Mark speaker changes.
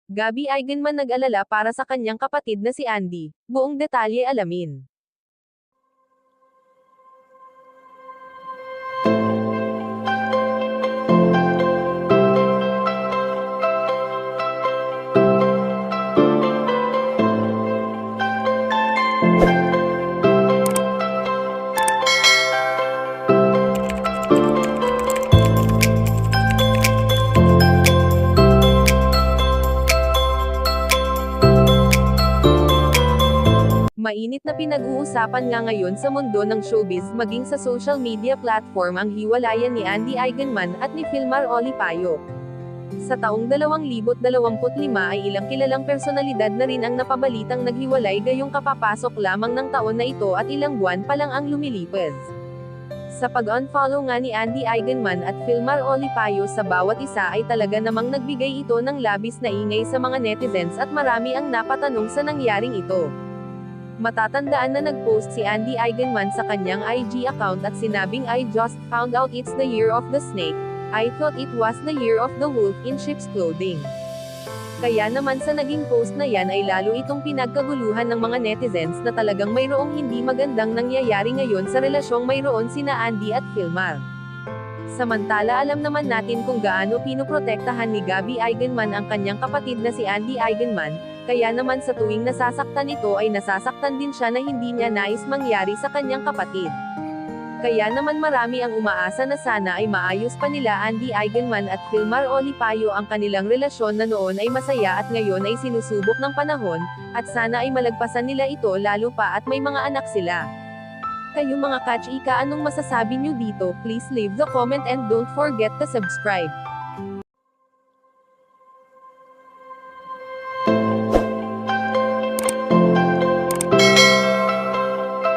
Speaker 1: Gabby Eigenman nag-alala para sa kanyang kapatid na si Andy. Buong detalye alamin. Mainit na pinag-uusapan nga ngayon sa mundo ng showbiz maging sa social media platform ang hiwalayan ni Andy Eigenman at ni Filmar Olipayo. Sa taong 2025 ay ilang kilalang personalidad na rin ang napabalitang naghiwalay gayong kapapasok lamang ng taon na ito at ilang buwan pa lang ang lumilipas. Sa pag-unfollow nga ni Andy Eigenman at Filmar Olipayo sa bawat isa ay talaga namang nagbigay ito ng labis na ingay sa mga netizens at marami ang napatanong sa nangyaring ito. Matatandaan na nag-post si Andy Eigenman sa kanyang IG account at sinabing I just found out it's the year of the snake, I thought it was the year of the wolf in sheep's clothing. Kaya naman sa naging post na yan ay lalo itong pinagkaguluhan ng mga netizens na talagang mayroong hindi magandang nangyayari ngayon sa relasyong mayroon sina Andy at Filmar. Samantala alam naman natin kung gaano pinoprotektahan ni Gabby Eigenman ang kanyang kapatid na si Andy Eigenman, kaya naman sa tuwing nasasaktan ito ay nasasaktan din siya na hindi niya nais mangyari sa kanyang kapatid. Kaya naman marami ang umaasa na sana ay maayos pa nila Andy Eigenman at Filmar Olipayo ang kanilang relasyon na noon ay masaya at ngayon ay sinusubok ng panahon, at sana ay malagpasan nila ito lalo pa at may mga anak sila. Kayo mga ka-chika, anong masasabi nyo dito? Please leave the comment and don't forget to subscribe.